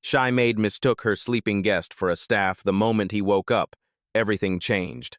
Shy Maid mistook her sleeping guest for a staff the moment he woke up. Everything changed.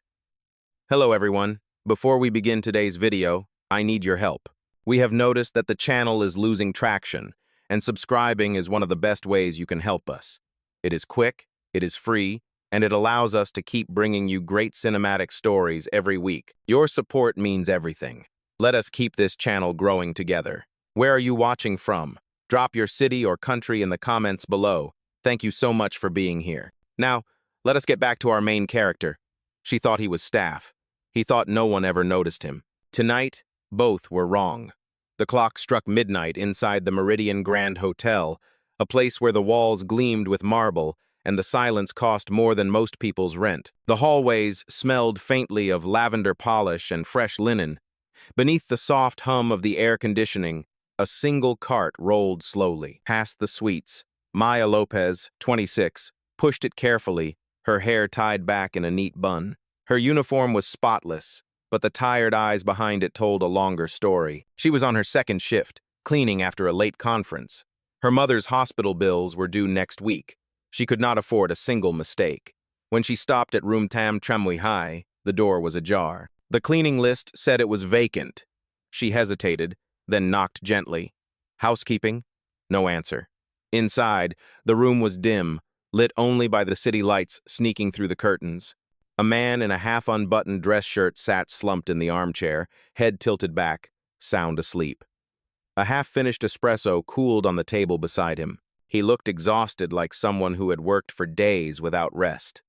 Hello everyone. Before we begin today's video, I need your help. We have noticed that the channel is losing traction, and subscribing is one of the best ways you can help us. It is quick, it is free, and it allows us to keep bringing you great cinematic stories every week. Your support means everything. Let us keep this channel growing together. Where are you watching from? Drop your city or country in the comments below. Thank you so much for being here. Now, let us get back to our main character. She thought he was staff. He thought no one ever noticed him. Tonight, both were wrong. The clock struck midnight inside the Meridian Grand Hotel, a place where the walls gleamed with marble and the silence cost more than most people's rent. The hallways smelled faintly of lavender polish and fresh linen. Beneath the soft hum of the air conditioning, a single cart rolled slowly past the suites. Maya Lopez, 26, pushed it carefully, her hair tied back in a neat bun. Her uniform was spotless, but the tired eyes behind it told a longer story. She was on her second shift, cleaning after a late conference. Her mother's hospital bills were due next week. She could not afford a single mistake. When she stopped at room Tam Tramui High, the door was ajar. The cleaning list said it was vacant. She hesitated, then knocked gently. Housekeeping? No answer. Inside, the room was dim, lit only by the city lights sneaking through the curtains. A man in a half-unbuttoned dress shirt sat slumped in the armchair, head tilted back, sound asleep. A half-finished espresso cooled on the table beside him. He looked exhausted, like someone who had worked for days without rest.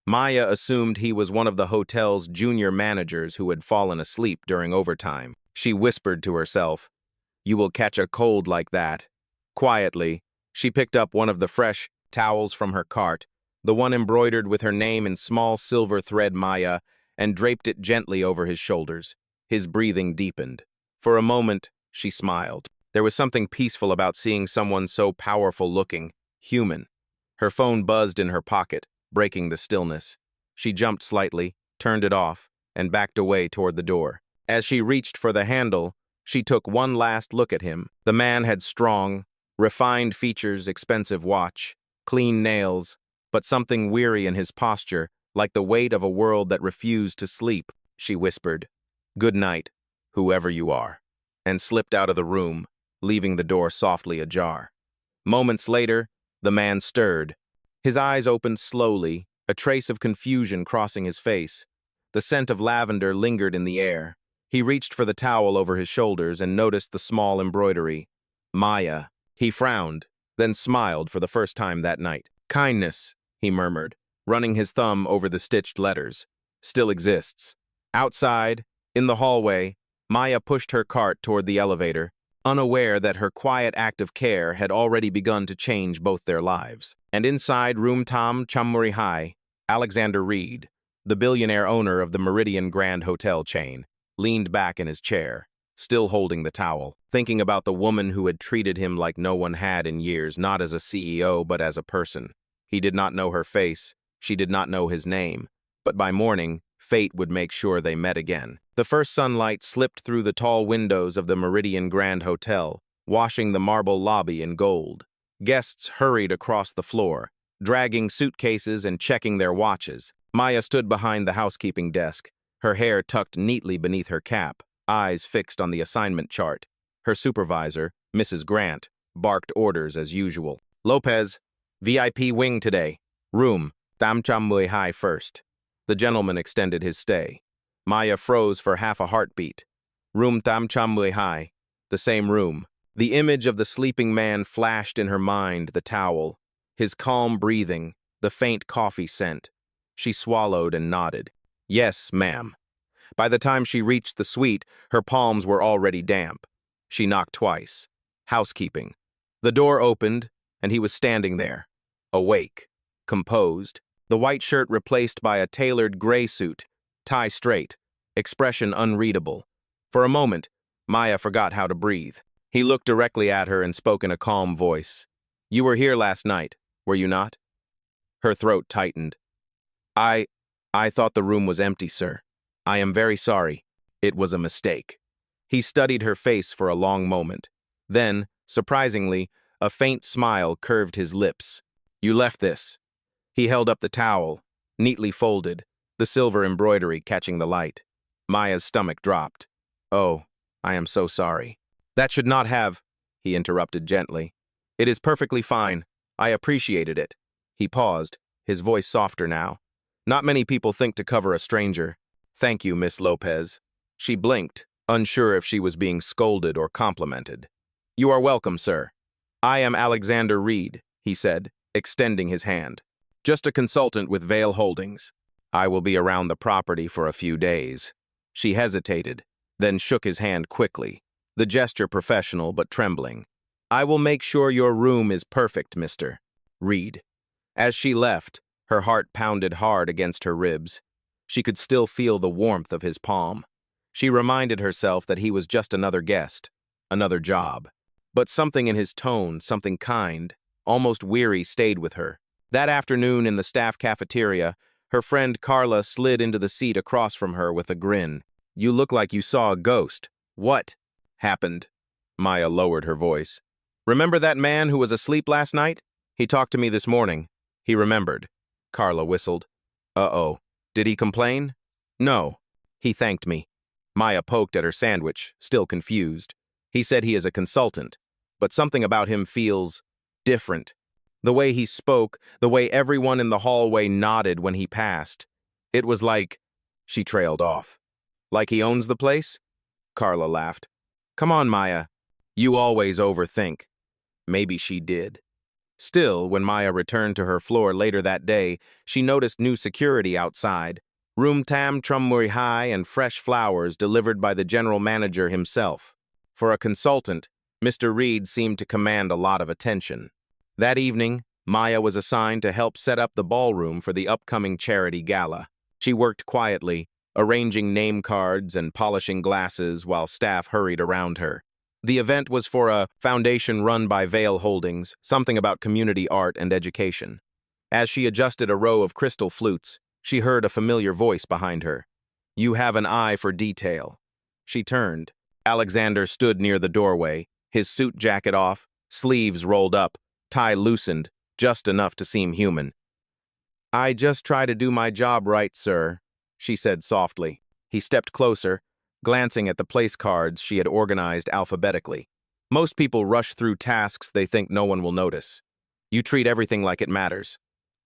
Maya assumed he was one of the hotel's junior managers who had fallen asleep during overtime. She whispered to herself, "You will catch a cold like that." Quietly, she picked up one of the fresh towels from her cart, the one embroidered with her name in small silver thread Maya, and draped it gently over his shoulders. His breathing deepened. For a moment, she smiled. There was something peaceful about seeing someone so powerful-looking, human. Her phone buzzed in her pocket, breaking the stillness. She jumped slightly, turned it off, and backed away toward the door. As she reached for the handle, she took one last look at him. The man had strong, refined features, expensive watch, clean nails, but something weary in his posture, like the weight of a world that refused to sleep. She whispered, "Good night, whoever you are," and slipped out of the room, leaving the door softly ajar. Moments later, the man stirred. His eyes opened slowly, a trace of confusion crossing his face. The scent of lavender lingered in the air. He reached for the towel over his shoulders and noticed the small embroidery. Maya. He frowned, then smiled for the first time that night. "Kindness," he murmured, running his thumb over the stitched letters. "Still exists." Outside, in the hallway, Maya pushed her cart toward the elevator, unaware that her quiet act of care had already begun to change both their lives. And inside room Tam Tramui High, Alexander Reed, the billionaire owner of the Meridian Grand Hotel chain, leaned back in his chair, still holding the towel, thinking about the woman who had treated him like no one had in years, not as a CEO, but as a person. He did not know her face, she did not know his name, but by morning, fate would make sure they met again. The first sunlight slipped through the tall windows of the Meridian Grand Hotel, washing the marble lobby in gold. Guests hurried across the floor, dragging suitcases and checking their watches. Maya stood behind the housekeeping desk, her hair tucked neatly beneath her cap, eyes fixed on the assignment chart. Her supervisor, Mrs. Grant, barked orders as usual. "Lopez, VIP wing today. Room, Tam Tramui High first." The gentleman extended his stay. Maya froze for half a heartbeat. Room Tam Tramui High, the same room. The image of the sleeping man flashed in her mind, the towel, his calm breathing, the faint coffee scent. She swallowed and nodded. "Yes, ma'am." By the time she reached the suite, her palms were already damp. She knocked twice. Housekeeping. The door opened, and he was standing there, awake, composed, the white shirt replaced by a tailored gray suit, tie straight, expression unreadable. For a moment, Maya forgot how to breathe. He looked directly at her and spoke in a calm voice. "You were here last night, were you not?" Her throat tightened. I thought the room was empty, sir. I am very sorry. It was a mistake." He studied her face for a long moment. Then, surprisingly, a faint smile curved his lips. You left this. He held up the towel, neatly folded, the silver embroidery catching the light. Maya's stomach dropped. Oh, I am so sorry. That should not have, he interrupted gently. It is perfectly fine. I appreciated it. He paused, his voice softer now. Not many people think to cover a stranger. Thank you, Miss Lopez. She blinked, unsure if she was being scolded or complimented. You are welcome, sir. I am Alexander Reed, he said, extending his hand. Just a consultant with Vale Holdings. I will be around the property for a few days. She hesitated, then shook his hand quickly, the gesture professional but trembling. I will make sure your room is perfect, Mr. Reed. As she left, her heart pounded hard against her ribs. She could still feel the warmth of his palm. She reminded herself that he was just another guest, another job. But something in his tone, something kind, almost weary, stayed with her. That afternoon in the staff cafeteria, her friend Carla slid into the seat across from her with a grin. You look like you saw a ghost. What happened? Maya lowered her voice. Remember that man who was asleep last night? He talked to me this morning. He remembered. Carla whistled. Uh-oh. Did he complain? No. He thanked me. Maya poked at her sandwich, still confused. He said he is a consultant, but something about him feels different. The way he spoke, the way everyone in the hallway nodded when he passed. It was like... She trailed off. Like he owns the place? Carla laughed. Come on, Maya. You always overthink. Maybe she did. Still, when Maya returned to her floor later that day, she noticed new security outside. Room tam trummuri high and fresh flowers delivered by the general manager himself. For a consultant, Mr. Reed seemed to command a lot of attention. That evening, Maya was assigned to help set up the ballroom for the upcoming charity gala. She worked quietly, arranging name cards and polishing glasses while staff hurried around her. The event was for a foundation run by Vale Holdings, something about community art and education. As she adjusted a row of crystal flutes, she heard a familiar voice behind her. You have an eye for detail. She turned. Alexander stood near the doorway, his suit jacket off, sleeves rolled up, tie loosened, just enough to seem human. I just try to do my job right, sir, she said softly. He stepped closer, glancing at the place cards she had organized alphabetically. Most people rush through tasks they think no one will notice. You treat everything like it matters.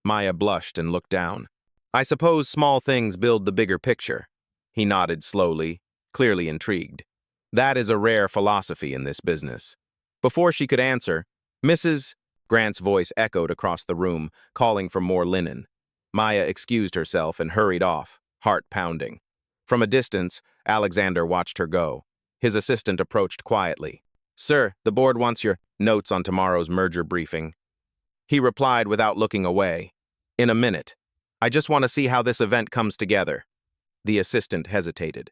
Maya blushed and looked down. I suppose small things build the bigger picture. He nodded slowly, clearly intrigued. That is a rare philosophy in this business. Before she could answer, Mrs. Grant's voice echoed across the room, calling for more linen. Maya excused herself and hurried off, heart pounding. From a distance, Alexander watched her go. His assistant approached quietly. Sir, the board wants your notes on tomorrow's merger briefing. He replied without looking away. In a minute. I just want to see how this event comes together. The assistant hesitated.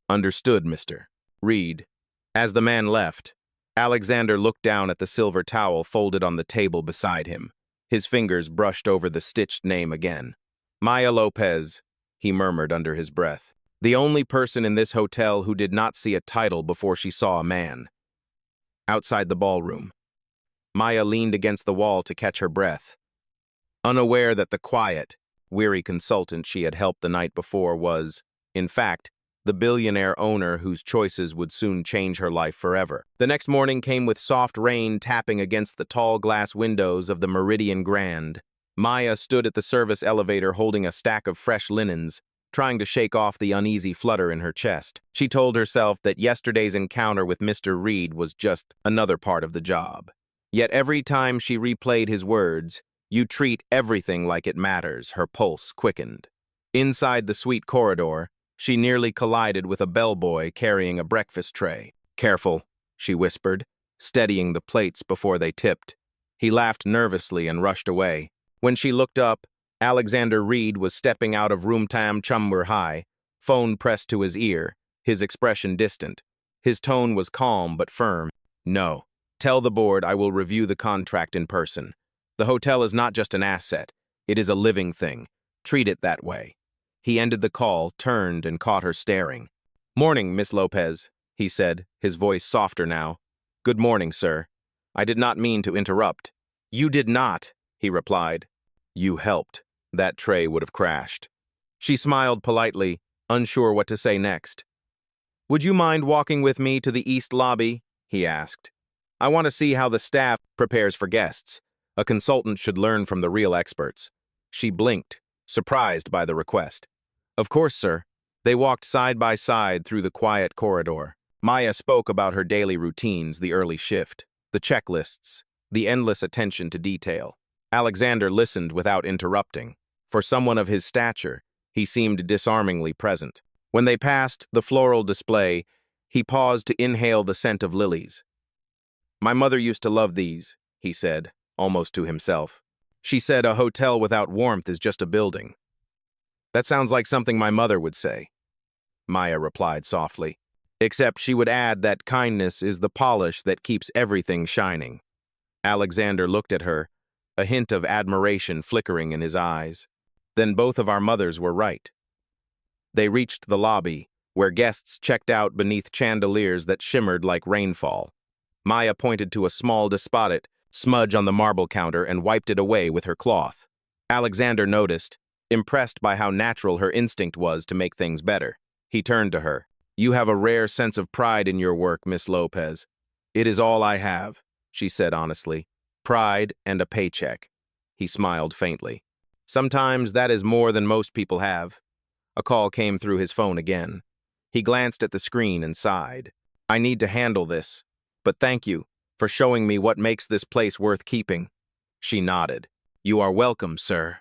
Understood, Mr. Reed. As the man left, Alexander looked down at the silver towel folded on the table beside him. His fingers brushed over the stitched name again. Maya Lopez, he murmured under his breath. The only person in this hotel who did not see a title before she saw a man. Outside the ballroom, Maya leaned against the wall to catch her breath. Unaware that the quiet, weary consultant she had helped the night before was, in fact, the billionaire owner whose choices would soon change her life forever. The next morning came with soft rain tapping against the tall glass windows of the Meridian Grand. Maya stood at the service elevator holding a stack of fresh linens, trying to shake off the uneasy flutter in her chest. She told herself that yesterday's encounter with Mr. Reed was just another part of the job. Yet every time she replayed his words, you treat everything like it matters, her pulse quickened. Inside the suite corridor, she nearly collided with a bellboy carrying a breakfast tray. Careful, she whispered, steadying the plates before they tipped. He laughed nervously and rushed away. When she looked up, Alexander Reed was stepping out of room tam chumwer high, phone pressed to his ear, his expression distant. His tone was calm but firm. No. Tell the board I will review the contract in person. The hotel is not just an asset. It is a living thing. Treat it that way. He ended the call, turned, and caught her staring. Morning, Miss Lopez, he said, his voice softer now. Good morning, sir. I did not mean to interrupt. You did not. he replied. You helped. That tray would have crashed. She smiled politely, unsure what to say next. Would you mind walking with me to the East Lobby? He asked. I want to see how the staff prepares for guests. A consultant should learn from the real experts. She blinked, surprised by the request. Of course, sir. They walked side by side through the quiet corridor. Maya spoke about her daily routines, the early shift, the checklists, the endless attention to detail. Alexander listened without interrupting. For someone of his stature, he seemed disarmingly present. When they passed the floral display, he paused to inhale the scent of lilies. My mother used to love these, he said, almost to himself. She said a hotel without warmth is just a building. That sounds like something my mother would say, Maya replied softly. Except she would add that kindness is the polish that keeps everything shining. Alexander looked at her, a hint of admiration flickering in his eyes. Then both of our mothers were right. They reached the lobby, where guests checked out beneath chandeliers that shimmered like rainfall. Maya pointed to a small despotic smudge on the marble counter and wiped it away with her cloth. Alexander noticed, impressed by how natural her instinct was to make things better. He turned to her. You have a rare sense of pride in your work, Miss Lopez. It is all I have, she said honestly. Pride and a paycheck. He smiled faintly. Sometimes that is more than most people have. A call came through his phone again. He glanced at the screen and sighed. I need to handle this, but thank you for showing me what makes this place worth keeping. She nodded. You are welcome, sir.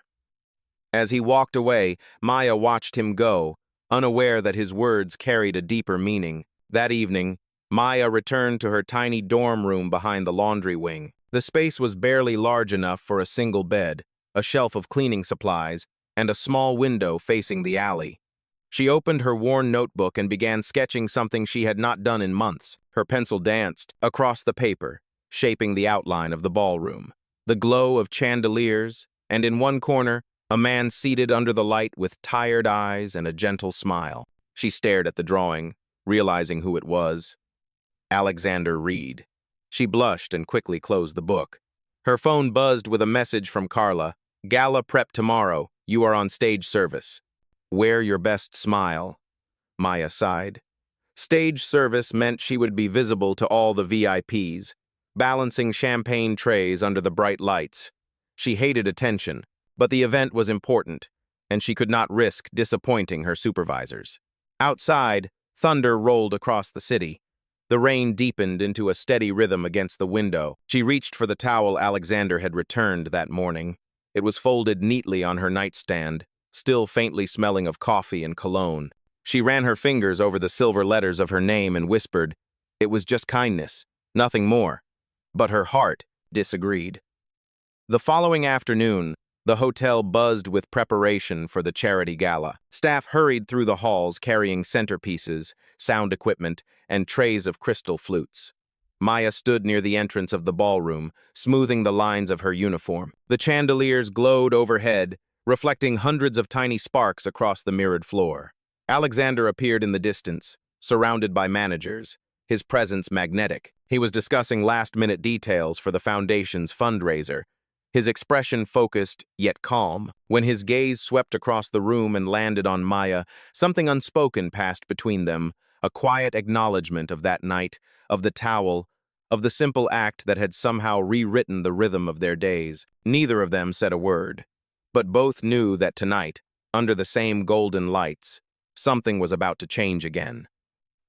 As he walked away, Maya watched him go, unaware that his words carried a deeper meaning. That evening, Maya returned to her tiny dorm room behind the laundry wing. The space was barely large enough for a single bed, a shelf of cleaning supplies, and a small window facing the alley. She opened her worn notebook and began sketching something she had not done in months. Her pencil danced across the paper, shaping the outline of the ballroom. The glow of chandeliers, and in one corner, a man seated under the light with tired eyes and a gentle smile. She stared at the drawing, realizing who it was. Alexander Reed. She blushed and quickly closed the book. Her phone buzzed with a message from Carla. Gala prep tomorrow. You are on stage service. Wear your best smile. Maya sighed. Stage service meant she would be visible to all the VIPs, balancing champagne trays under the bright lights. She hated attention, but the event was important, and she could not risk disappointing her supervisors. Outside, thunder rolled across the city. The rain deepened into a steady rhythm against the window. She reached for the towel Alexander had returned that morning. It was folded neatly on her nightstand, still faintly smelling of coffee and cologne. She ran her fingers over the silver letters of her name and whispered, it was just kindness, nothing more. But her heart disagreed. The following afternoon, the hotel buzzed with preparation for the charity gala. Staff hurried through the halls carrying centerpieces, sound equipment, and trays of crystal flutes. Maya stood near the entrance of the ballroom, smoothing the lines of her uniform. The chandeliers glowed overhead, reflecting hundreds of tiny sparks across the mirrored floor. Alexander appeared in the distance, surrounded by managers, his presence magnetic. He was discussing last-minute details for the foundation's fundraiser, his expression focused yet calm. When his gaze swept across the room and landed on Maya, something unspoken passed between them, a quiet acknowledgement of that night, of the towel, of the simple act that had somehow rewritten the rhythm of their days. Neither of them said a word, but both knew that tonight, under the same golden lights, something was about to change again.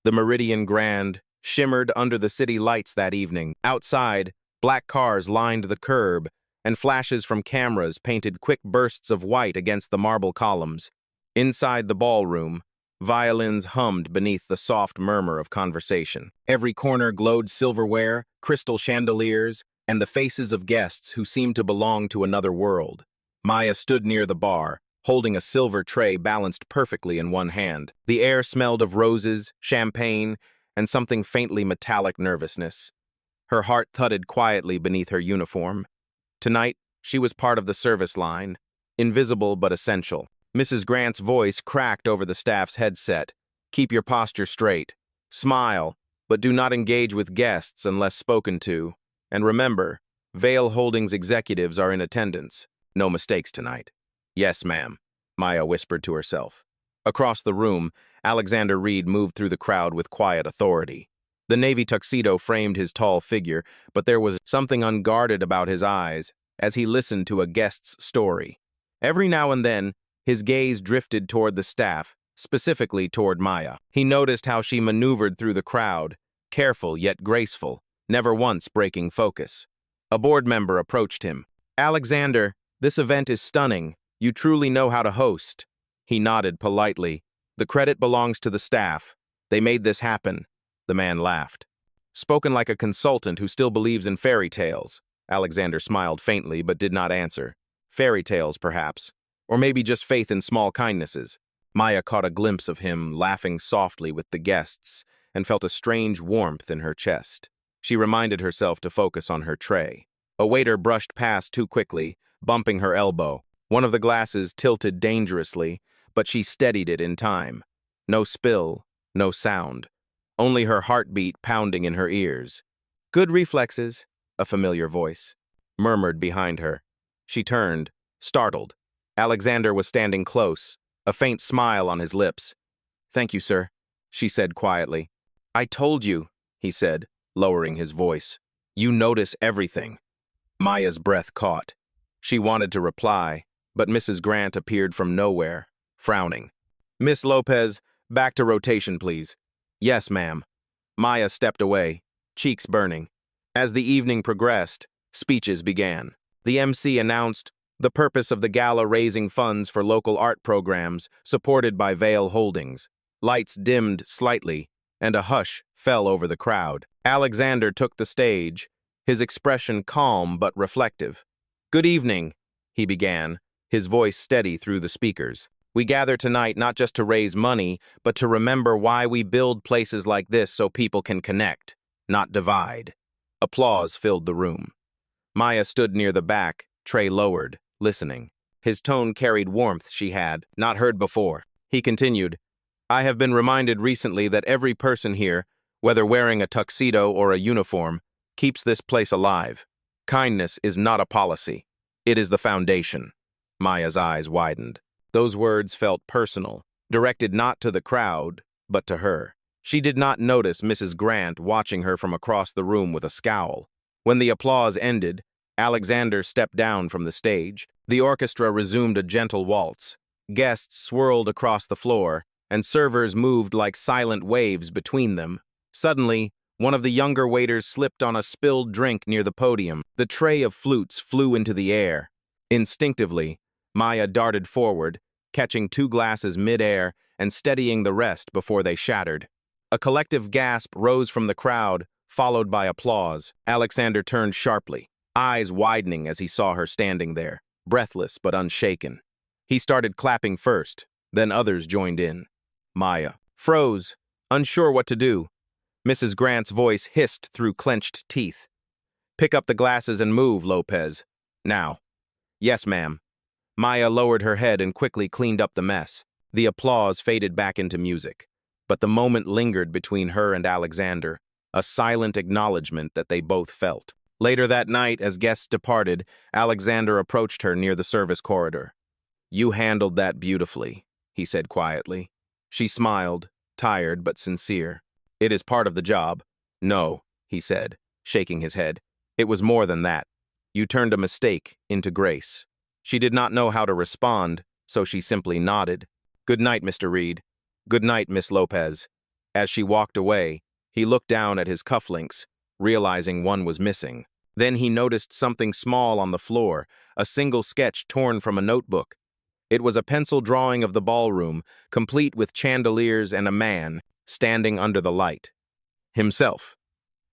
The Meridian Grand shimmered under the city lights that evening. Outside, black cars lined the curb, and flashes from cameras painted quick bursts of white against the marble columns. Inside the ballroom, violins hummed beneath the soft murmur of conversation. Every corner glowed silverware, crystal chandeliers, and the faces of guests who seemed to belong to another world. Maya stood near the bar, holding a silver tray balanced perfectly in one hand. The air smelled of roses, champagne, and something faintly metallic nervousness. Her heart thudded quietly beneath her uniform. Tonight, she was part of the service line, invisible but essential. Mrs. Grant's voice cracked over the staff's headset. Keep your posture straight. Smile, but do not engage with guests unless spoken to. And remember, Vale Holdings executives are in attendance. No mistakes tonight. Yes, ma'am, Maya whispered to herself. Across the room, Alexander Reed moved through the crowd with quiet authority. The navy tuxedo framed his tall figure, but there was something unguarded about his eyes as he listened to a guest's story. Every now and then, his gaze drifted toward the staff, specifically toward Maya. He noticed how she maneuvered through the crowd, careful yet graceful, never once breaking focus. A board member approached him. "Alexander, this event is stunning. You truly know how to host." He nodded politely. "The credit belongs to the staff. They made this happen." The man laughed. "Spoken like a consultant who still believes in fairy tales." Alexander smiled faintly but did not answer. Fairy tales, perhaps. Or maybe just faith in small kindnesses. Maya caught a glimpse of him laughing softly with the guests and felt a strange warmth in her chest. She reminded herself to focus on her tray. A waiter brushed past too quickly, bumping her elbow. One of the glasses tilted dangerously, but she steadied it in time. No spill, no sound. Only her heartbeat pounding in her ears. "Good reflexes," a familiar voice murmured behind her. She turned, startled. Alexander was standing close, a faint smile on his lips. "Thank you, sir," she said quietly. "I told you," he said, lowering his voice. "You notice everything." Maya's breath caught. She wanted to reply, but Mrs. Grant appeared from nowhere, frowning. "Miss Lopez, back to rotation, please." "Yes, ma'am." Maya stepped away, cheeks burning. As the evening progressed, speeches began. The MC announced the purpose of the gala, raising funds for local art programs supported by Vale Holdings. Lights dimmed slightly, and a hush fell over the crowd. Alexander took the stage, his expression calm but reflective. "Good evening," he began, his voice steady through the speakers. "We gather tonight not just to raise money, but to remember why we build places like this so people can connect, not divide." Applause filled the room. Maya stood near the back, tray lowered, listening. His tone carried warmth she had not heard before. He continued, "I have been reminded recently that every person here, whether wearing a tuxedo or a uniform, keeps this place alive. Kindness is not a policy. It is the foundation." Maya's eyes widened. Those words felt personal, directed not to the crowd, but to her. She did not notice Mrs. Grant watching her from across the room with a scowl. When the applause ended, Alexander stepped down from the stage. The orchestra resumed a gentle waltz. Guests swirled across the floor, and servers moved like silent waves between them. Suddenly, one of the younger waiters slipped on a spilled drink near the podium. The tray of flutes flew into the air. Instinctively, Maya darted forward, catching 2 glasses mid-air and steadying the rest before they shattered. A collective gasp rose from the crowd, followed by applause. Alexander turned sharply, eyes widening as he saw her standing there, breathless but unshaken. He started clapping first, then others joined in. Maya froze, unsure what to do. Mrs. Grant's voice hissed through clenched teeth. "Pick up the glasses and move, Lopez. Now." "Yes, ma'am." Maya lowered her head and quickly cleaned up the mess. The applause faded back into music, but the moment lingered between her and Alexander, a silent acknowledgement that they both felt. Later that night, as guests departed, Alexander approached her near the service corridor. "You handled that beautifully," he said quietly. She smiled, tired but sincere. "It is part of the job." "No," he said, shaking his head. "It was more than that. You turned a mistake into grace." She did not know how to respond, so she simply nodded. "Good night, Mr. Reed. Good night, Miss Lopez." As she walked away, he looked down at his cufflinks, realizing one was missing. Then he noticed something small on the floor, a single sketch torn from a notebook. It was a pencil drawing of the ballroom, complete with chandeliers and a man standing under the light. Himself.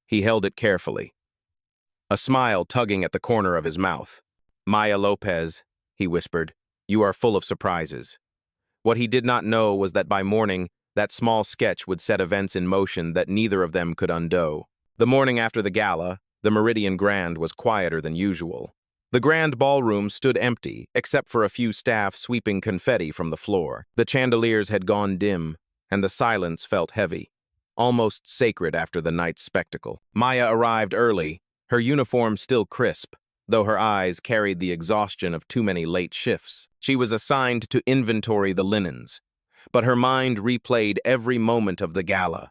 He held it carefully, a smile tugging at the corner of his mouth. "Maya Lopez," he whispered, "you are full of surprises." What he did not know was that by morning, that small sketch would set events in motion that neither of them could undo. The morning after the gala, the Meridian Grand was quieter than usual. The grand ballroom stood empty, except for a few staff sweeping confetti from the floor. The chandeliers had gone dim, and the silence felt heavy, almost sacred after the night's spectacle. Maya arrived early, her uniform still crisp, though her eyes carried the exhaustion of too many late shifts. She was assigned to inventory the linens, but her mind replayed every moment of the gala,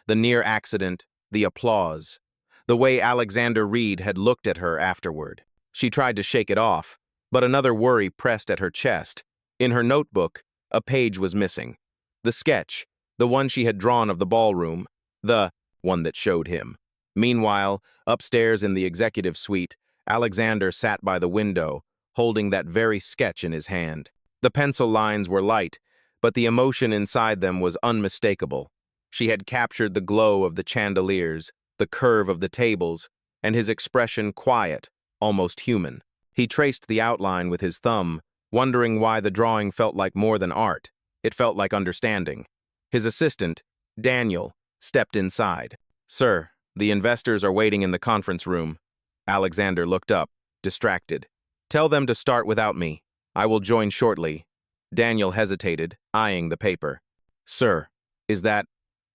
the near accident, the applause, the way Alexander Reed had looked at her afterward. She tried to shake it off, but another worry pressed at her chest. In her notebook, a page was missing. The sketch, the one she had drawn of the ballroom, the one that showed him. Meanwhile, upstairs in the executive suite, Alexander sat by the window, holding that very sketch in his hand. The pencil lines were light, but the emotion inside them was unmistakable. She had captured the glow of the chandeliers, the curve of the tables, and his expression quiet, almost human. He traced the outline with his thumb, wondering why the drawing felt like more than art. It felt like understanding. His assistant, Daniel, stepped inside. "Sir, the investors are waiting in the conference room." Alexander looked up, distracted. "Tell them to start without me. I will join shortly." Daniel hesitated, eyeing the paper. "Sir, is that—"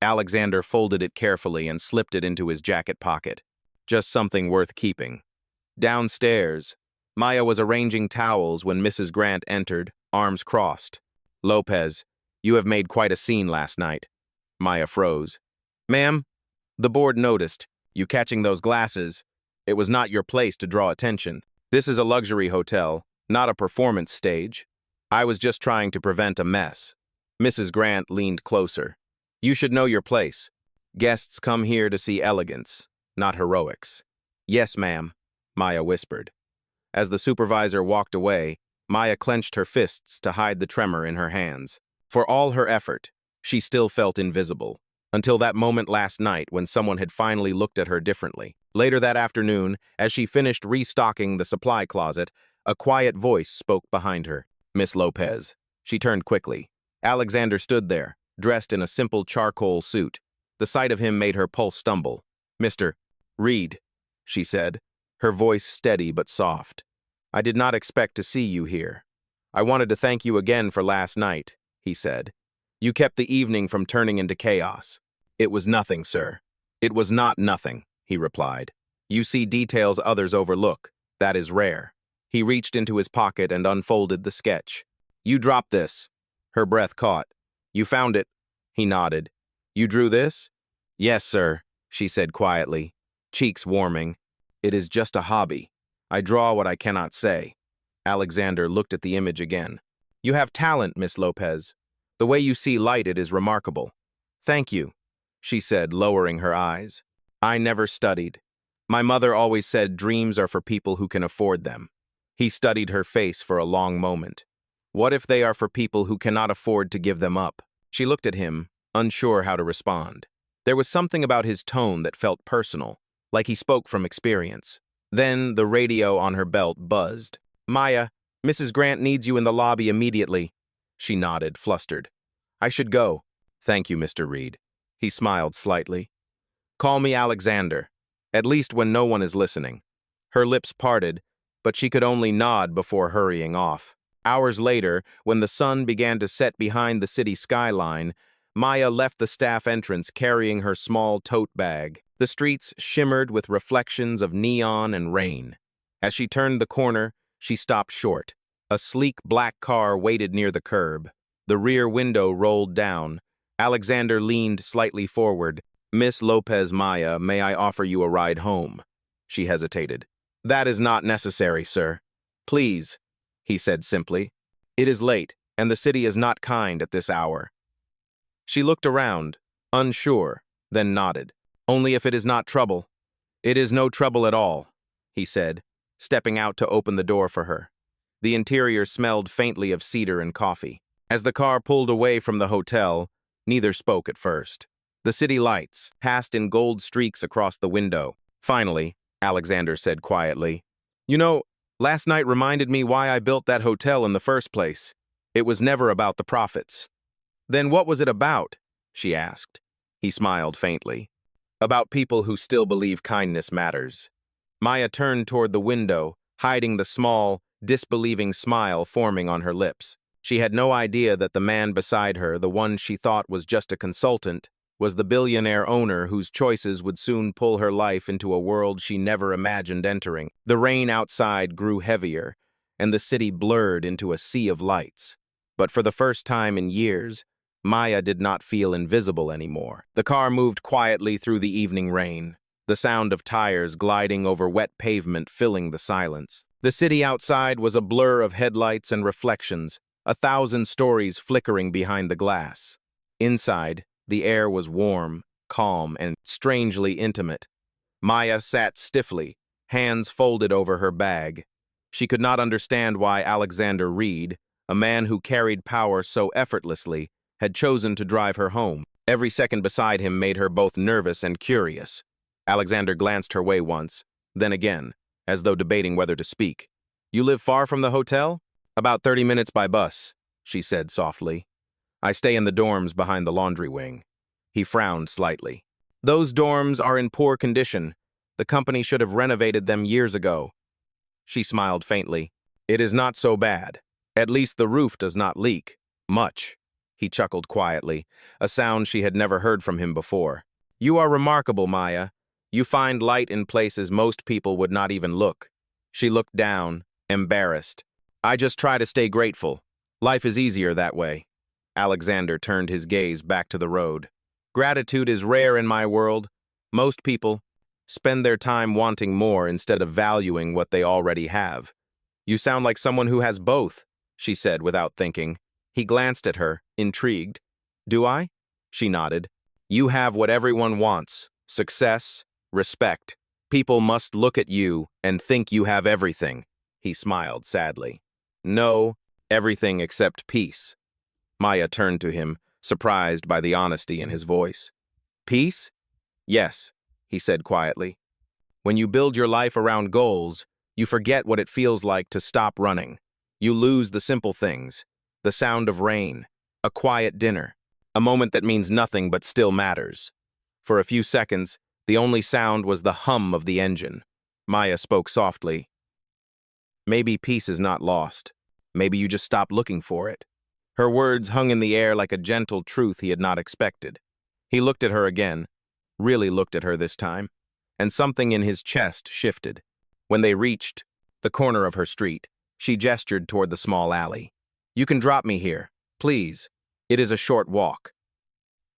Alexander folded it carefully and slipped it into his jacket pocket. "Just something worth keeping." Downstairs, Maya was arranging towels when Mrs. Grant entered, arms crossed. "Lopez, you have made quite a scene last night." Maya froze. "Ma'am?" "The board noticed. You catching those glasses. It was not your place to draw attention. This is a luxury hotel, not a performance stage. I was just trying to prevent a mess." Mrs. Grant leaned closer. "You should know your place. Guests come here to see elegance, not heroics." "Yes, ma'am," Maya whispered. As the supervisor walked away, Maya clenched her fists to hide the tremor in her hands. For all her effort, she still felt invisible, until that moment last night when someone had finally looked at her differently. Later that afternoon, as she finished restocking the supply closet, a quiet voice spoke behind her. "Miss Lopez." She turned quickly. Alexander stood there, dressed in a simple charcoal suit. The sight of him made her pulse stumble. "Mr. Reed," she said, her voice steady but soft. "I did not expect to see you here. I wanted to thank you again for last night," he said. "You kept the evening from turning into chaos." "It was nothing, sir." "It was not nothing," he replied. "You see details others overlook. That is rare." He reached into his pocket and unfolded the sketch. "You dropped this." Her breath caught. "You found it?" He nodded. "You drew this?" "Yes, sir," she said quietly, cheeks warming. "It is just a hobby. I draw what I cannot say." Alexander looked at the image again. "You have talent, Miss Lopez. The way you see light, it is remarkable." "Thank you," she said, lowering her eyes. "I never studied. My mother always said dreams are for people who can afford them." He studied her face for a long moment. "What if they are for people who cannot afford to give them up?" She looked at him, unsure how to respond. There was something about his tone that felt personal, like he spoke from experience. Then the radio on her belt buzzed. "Maya, Mrs. Grant needs you in the lobby immediately." She nodded, flustered. "I should go." "Thank you, Mr. Reed." He smiled slightly. "Call me Alexander, at least when no one is listening." Her lips parted, but she could only nod before hurrying off. Hours later, when the sun began to set behind the city skyline, Maya left the staff entrance carrying her small tote bag. The streets shimmered with reflections of neon and rain. As she turned the corner, she stopped short. A sleek black car waited near the curb. The rear window rolled down. Alexander leaned slightly forward. "Miss Lopez, Maya, may I offer you a ride home?" She hesitated. "That is not necessary, sir." "Please," he said simply. "It is late, and the city is not kind at this hour." She looked around, unsure, then nodded. "Only if it is not trouble." "It is no trouble at all," he said, stepping out to open the door for her. The interior smelled faintly of cedar and coffee. As the car pulled away from the hotel, neither spoke at first. The city lights passed in gold streaks across the window. Finally, Alexander said quietly, "You know, last night reminded me why I built that hotel in the first place. It was never about the profits." "Then what was it about?" she asked. He smiled faintly. "About people who still believe kindness matters." Maya turned toward the window, hiding the small, disbelieving smile forming on her lips. She had no idea that the man beside her, the one she thought was just a consultant, was the billionaire owner whose choices would soon pull her life into a world she never imagined entering. The rain outside grew heavier, and the city blurred into a sea of lights. But for the first time in years, Maya did not feel invisible anymore. The car moved quietly through the evening rain, the sound of tires gliding over wet pavement filling the silence. The city outside was a blur of headlights and reflections, 1,000 stories flickering behind the glass. Inside, the air was warm, calm, and strangely intimate. Maya sat stiffly, hands folded over her bag. She could not understand why Alexander Reed, a man who carried power so effortlessly, had chosen to drive her home. Every second beside him made her both nervous and curious. Alexander glanced her way once, then again, as though debating whether to speak. "You live far from the hotel?" "About 30 minutes by bus," she said softly. "I stay in the dorms behind the laundry wing." He frowned slightly. "Those dorms are in poor condition. The company should have renovated them years ago." She smiled faintly. "It is not so bad. At least the roof does not leak. Much." He chuckled quietly, a sound she had never heard from him before. "You are remarkable, Maya. You find light in places most people would not even look." She looked down, embarrassed. "I just try to stay grateful. Life is easier that way." Alexander turned his gaze back to the road. "Gratitude is rare in my world. Most people spend their time wanting more instead of valuing what they already have." "You sound like someone who has both," she said without thinking. He glanced at her, intrigued. "Do I?" She nodded. "You have what everyone wants: success, respect. People must look at you and think you have everything." He smiled sadly. "No, everything except peace." Maya turned to him, surprised by the honesty in his voice. "Peace?" "Yes," he said quietly. "When you build your life around goals, you forget what it feels like to stop running. You lose the simple things, the sound of rain, a quiet dinner, a moment that means nothing but still matters." For a few seconds, the only sound was the hum of the engine. Maya spoke softly. "Maybe peace is not lost. Maybe you just stop looking for it." Her words hung in the air like a gentle truth he had not expected. He looked at her again, really looked at her this time, and something in his chest shifted. When they reached the corner of her street, she gestured toward the small alley. "You can drop me here, please. It is a short walk."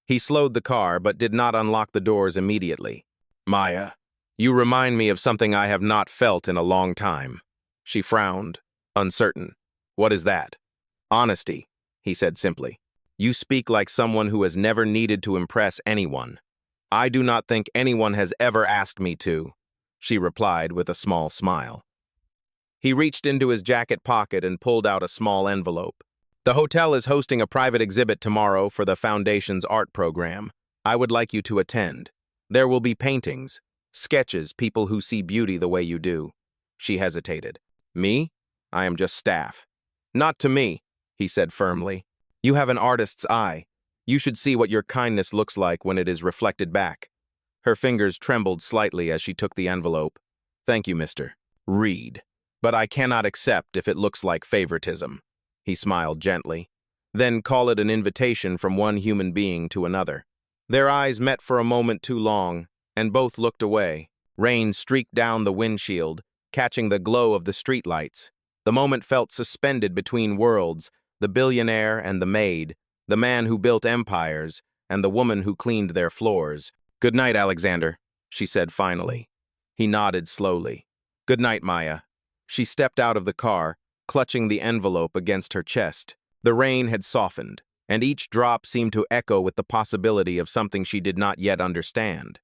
He slowed the car, but did not unlock the doors immediately. "Maya, you remind me of something I have not felt in a long time." She frowned, uncertain. "What is that?" "Honesty," he said simply. "You speak like someone who has never needed to impress anyone." "I do not think anyone has ever asked me to," she replied with a small smile. He reached into his jacket pocket and pulled out a small envelope. "The hotel is hosting a private exhibit tomorrow for the Foundation's art program. I would like you to attend. There will be paintings, sketches, people who see beauty the way you do." She hesitated. "Me? I am just staff." "Not to me," he said firmly. "You have an artist's eye. You should see what your kindness looks like when it is reflected back." Her fingers trembled slightly as she took the envelope. "Thank you, Mr. Reed. But I cannot accept if it looks like favoritism." He smiled gently. "Then call it an invitation from one human being to another." Their eyes met for a moment too long, and both looked away. Rain streaked down the windshield, catching the glow of the streetlights. The moment felt suspended between worlds, the billionaire and the maid, the man who built empires, and the woman who cleaned their floors. "Good night, Alexander," she said finally. He nodded slowly. "Good night, Maya." She stepped out of the car, clutching the envelope against her chest. The rain had softened, and each drop seemed to echo with the possibility of something she did not yet understand.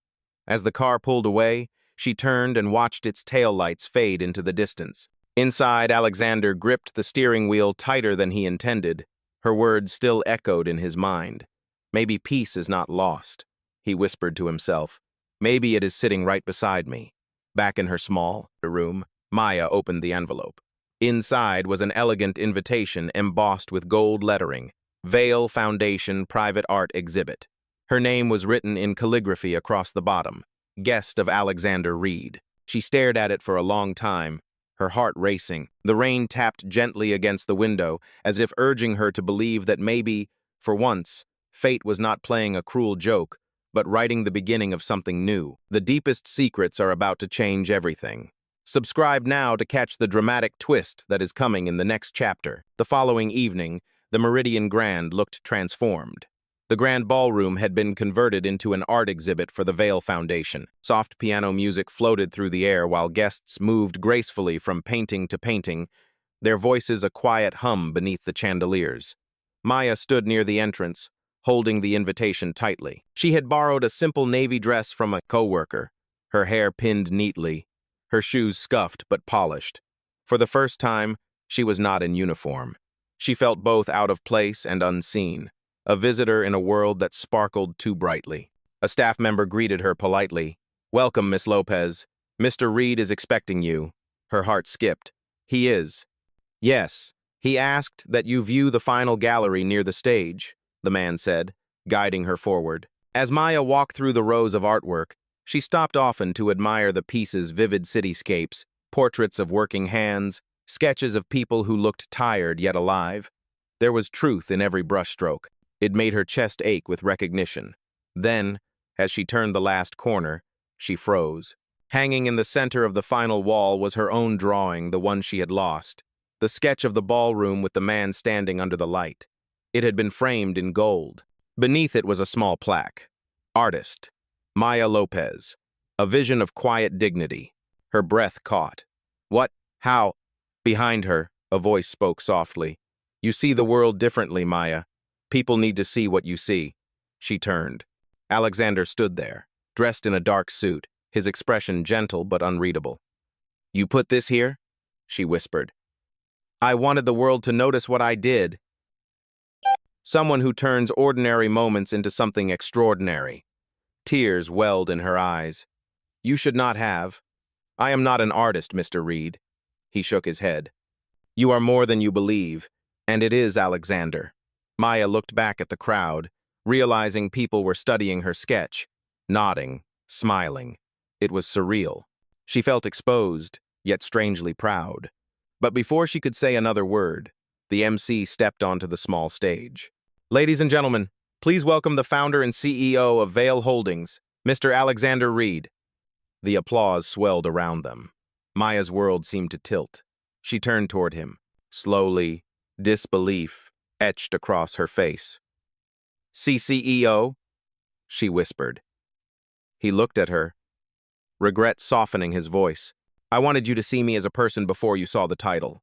As the car pulled away, she turned and watched its taillights fade into the distance. Inside, Alexander gripped the steering wheel tighter than he intended. Her words still echoed in his mind. "Maybe peace is not lost," he whispered to himself. "Maybe it is sitting right beside me." Back in her small room, Maya opened the envelope. Inside was an elegant invitation embossed with gold lettering, "Vale Foundation Private Art Exhibit." Her name was written in calligraphy across the bottom, "Guest of Alexander Reed." She stared at it for a long time, her heart racing. The rain tapped gently against the window, as if urging her to believe that maybe, for once, fate was not playing a cruel joke, but writing the beginning of something new. The deepest secrets are about to change everything. Subscribe now to catch the dramatic twist that is coming in the next chapter. The following evening, the Meridian Grand looked transformed. The grand ballroom had been converted into an art exhibit for the Vale Foundation. Soft piano music floated through the air while guests moved gracefully from painting to painting, their voices a quiet hum beneath the chandeliers. Maya stood near the entrance, holding the invitation tightly. She had borrowed a simple navy dress from a coworker, her hair pinned neatly, her shoes scuffed but polished. For the first time, she was not in uniform. She felt both out of place and unseen, a visitor in a world that sparkled too brightly. A staff member greeted her politely. "Welcome, Miss Lopez. Mr. Reed is expecting you." Her heart skipped. "He is." "Yes. He asked that you view the final gallery near the stage," the man said, guiding her forward. As Maya walked through the rows of artwork, she stopped often to admire the piece's vivid cityscapes, portraits of working hands, sketches of people who looked tired yet alive. There was truth in every brushstroke. It made her chest ache with recognition. Then, as she turned the last corner, she froze. Hanging in the center of the final wall was her own drawing, the one she had lost. The sketch of the ballroom with the man standing under the light. It had been framed in gold. Beneath it was a small plaque. Artist, Maya Lopez. A vision of quiet dignity. Her breath caught. "What? How?" Behind her, a voice spoke softly. "You see the world differently, Maya. People need to see what you see." She turned. Alexander stood there, dressed in a dark suit, his expression gentle but unreadable. "You put this here?" she whispered. "I wanted the world to notice what I did." Someone who turns ordinary moments into something extraordinary. Tears welled in her eyes. "You should not have. I am not an artist, Mr. Reed." He shook his head. "You are more than you believe, and it is Alexander." Maya looked back at the crowd, realizing people were studying her sketch, nodding, smiling. It was surreal. She felt exposed, yet strangely proud. But before she could say another word, the MC stepped onto the small stage. "Ladies and gentlemen, please welcome the founder and CEO of Vale Holdings, Mr. Alexander Reed." The applause swelled around them. Maya's world seemed to tilt. She turned toward him. Slowly, disbelief etched across her face. "CCEO?" she whispered. He looked at her, regret softening his voice. "I wanted you to see me as a person before you saw the title."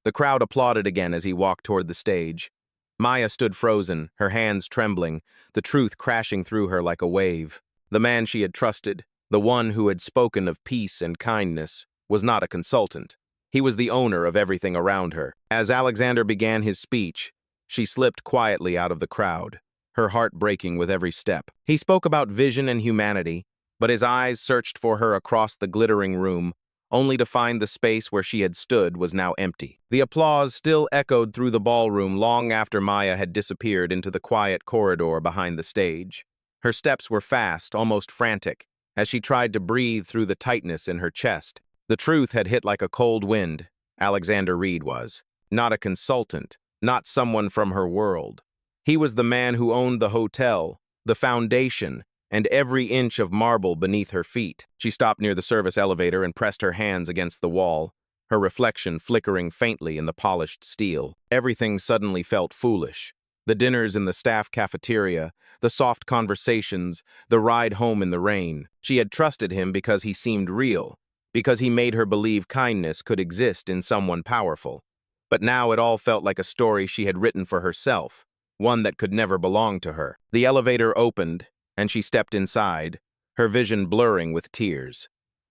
The crowd applauded again as he walked toward the stage. Maya stood frozen, her hands trembling, the truth crashing through her like a wave. The man she had trusted, the one who had spoken of peace and kindness, was not a consultant. He was the owner of everything around her. As Alexander began his speech, she slipped quietly out of the crowd, her heart breaking with every step. He spoke about vision and humanity, but his eyes searched for her across the glittering room, only to find the space where she had stood was now empty. The applause still echoed through the ballroom long after Maya had disappeared into the quiet corridor behind the stage. Her steps were fast, almost frantic, as she tried to breathe through the tightness in her chest. The truth had hit like a cold wind. Alexander Reed was. Not a consultant, not someone from her world. He was the man who owned the hotel, the foundation, and every inch of marble beneath her feet. She stopped near the service elevator and pressed her hands against the wall, her reflection flickering faintly in the polished steel. Everything suddenly felt foolish. The dinners in the staff cafeteria, the soft conversations, the ride home in the rain. She had trusted him because he seemed real, because he made her believe kindness could exist in someone powerful. But now it all felt like a story she had written for herself, one that could never belong to her. The elevator opened, and she stepped inside, her vision blurring with tears.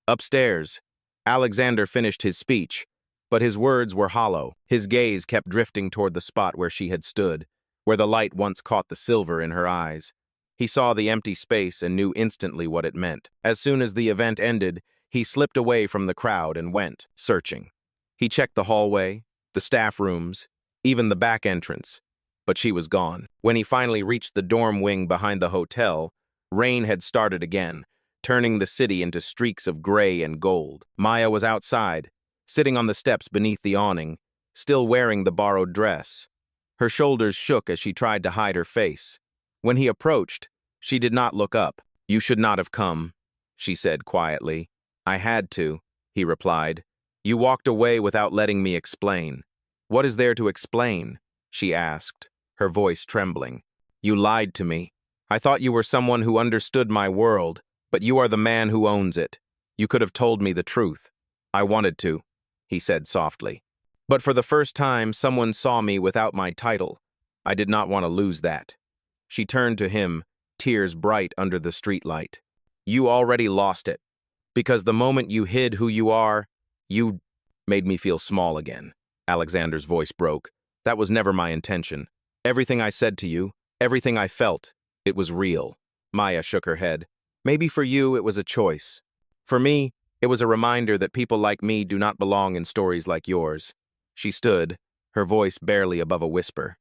Upstairs, Alexander finished his speech, but his words were hollow. His gaze kept drifting toward the spot where she had stood, where the light once caught the silver in her eyes. He saw the empty space and knew instantly what it meant. As soon as the event ended, he slipped away from the crowd and went, searching. He checked the hallway, the staff rooms, even the back entrance, but she was gone. When he finally reached the dorm wing behind the hotel, rain had started again, turning the city into streaks of gray and gold. Maya was outside, sitting on the steps beneath the awning, still wearing the borrowed dress. Her shoulders shook as she tried to hide her face. When he approached, She did not look up. "You should not have come," she said quietly. "I had to," he replied. "You walked away without letting me explain." "What is there to explain?" she asked, her voice trembling. "You lied to me. I thought you were someone who understood my world, but you are the man who owns it. You could have told me the truth." "I wanted to," he said softly. "But for the first time, someone saw me without my title. I did not want to lose that." She turned to him, tears bright under the streetlight. "You already lost it. Because the moment you hid who you are, you made me feel small again." Alexander's voice broke. "That was never my intention. Everything I said to you, everything I felt, it was real." Maya shook her head. "Maybe for you it was a choice. For me, it was a reminder that people like me do not belong in stories like yours." She stood, her voice barely above a whisper.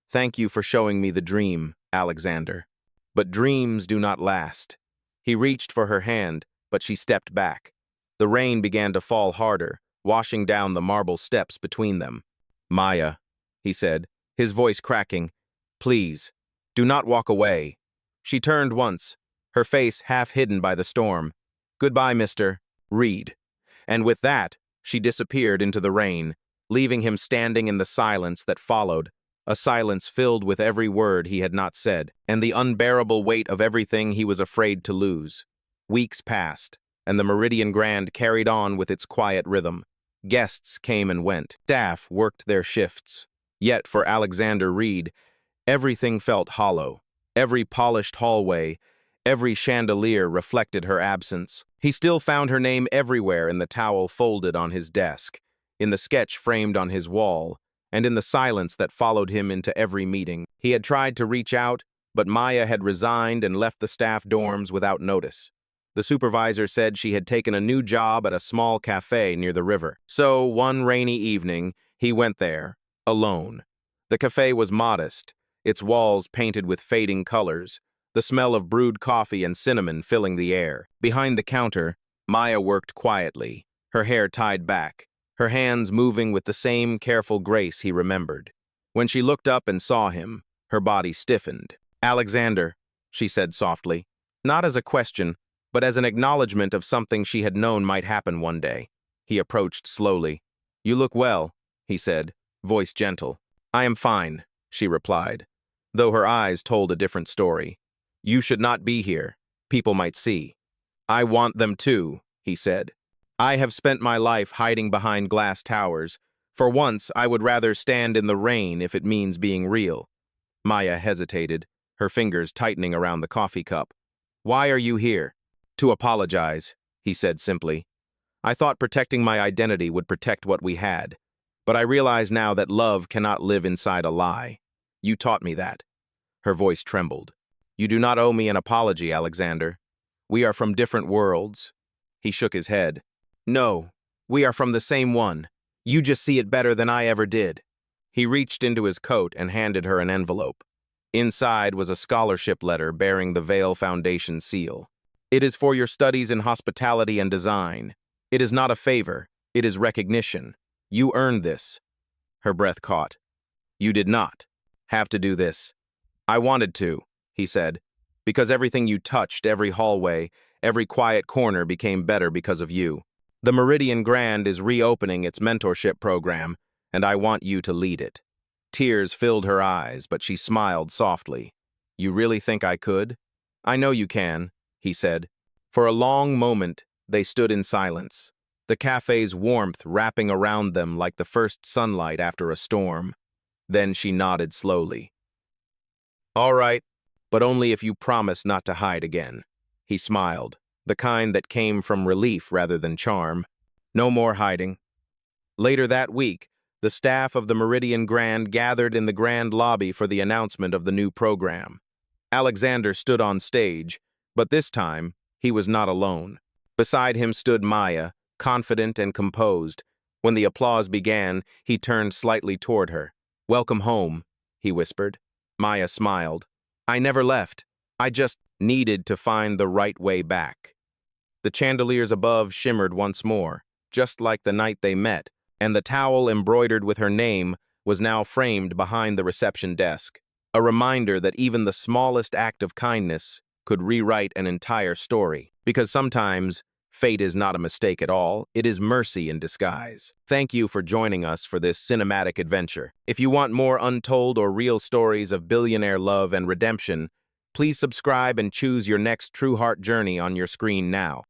"Thank you for showing me the dream, Alexander. But dreams do not last." He reached for her hand, but she stepped back. The rain began to fall harder, washing down the marble steps between them. "Maya," he said, his voice cracking, "please, do not walk away." She turned once, her face half hidden by the storm. "Goodbye, Mr. Reed." And with that, she disappeared into the rain, leaving him standing in the silence that followed, a silence filled with every word he had not said, and the unbearable weight of everything he was afraid to lose. Weeks passed, and the Meridian Grand carried on with its quiet rhythm. Guests came and went. Staff worked their shifts. Yet for Alexander Reed, everything felt hollow. Every polished hallway, every chandelier reflected her absence. He still found her name everywhere in the towel folded on his desk, in the sketch framed on his wall, and in the silence that followed him into every meeting. He had tried to reach out, but Maya had resigned and left the staff dorms without notice. The supervisor said she had taken a new job at a small cafe near the river. So, one rainy evening, he went there, alone. The cafe was modest, its walls painted with fading colors, the smell of brewed coffee and cinnamon filling the air. Behind the counter, Maya worked quietly, her hair tied back, her hands moving with the same careful grace he remembered. When she looked up and saw him, her body stiffened. "Alexander," she said softly, not as a question, but as an acknowledgement of something she had known might happen one day. He approached slowly. "You look well," he said, voice gentle. "I am fine," she replied, though her eyes told a different story. "You should not be here. People might see." "I want them to," he said. "I have spent my life hiding behind glass towers. For once, I would rather stand in the rain if it means being real." Maya hesitated, her fingers tightening around the coffee cup. "Why are you here?" "To apologize," he said simply. "I thought protecting my identity would protect what we had. But I realize now that love cannot live inside a lie. You taught me that." Her voice trembled. "You do not owe me an apology, Alexander. We are from different worlds." He shook his head. "No, we are from the same one. You just see it better than I ever did." He reached into his coat and handed her an envelope. Inside was a scholarship letter bearing the Vail Foundation seal. "It is for your studies in hospitality and design. It is not a favor, it is recognition. You earned this." Her breath caught. "You did not have to do this." "I wanted to," he said, "because everything you touched, every hallway, every quiet corner became better because of you. The Meridian Grand is reopening its mentorship program, and I want you to lead it." Tears filled her eyes, but she smiled softly. "You really think I could?" "I know you can," he said. For a long moment, they stood in silence, the cafe's warmth wrapping around them like the first sunlight after a storm. Then she nodded slowly. "All right, but only if you promise not to hide again." He smiled, the kind that came from relief rather than charm. "No more hiding." Later that week, the staff of the Meridian Grand gathered in the grand lobby for the announcement of the new program. Alexander stood on stage, but this time, he was not alone. Beside him stood Maya, confident and composed. When the applause began, he turned slightly toward her. "Welcome home," he whispered. Maya smiled. "I never left. I just needed to find the right way back." The chandeliers above shimmered once more, just like the night they met, and the towel embroidered with her name was now framed behind the reception desk. A reminder that even the smallest act of kindness could rewrite an entire story. Because sometimes, fate is not a mistake at all, it is mercy in disguise. Thank you for joining us for this cinematic adventure. If you want more untold or real stories of billionaire love and redemption, please subscribe and choose your next true heart journey on your screen now.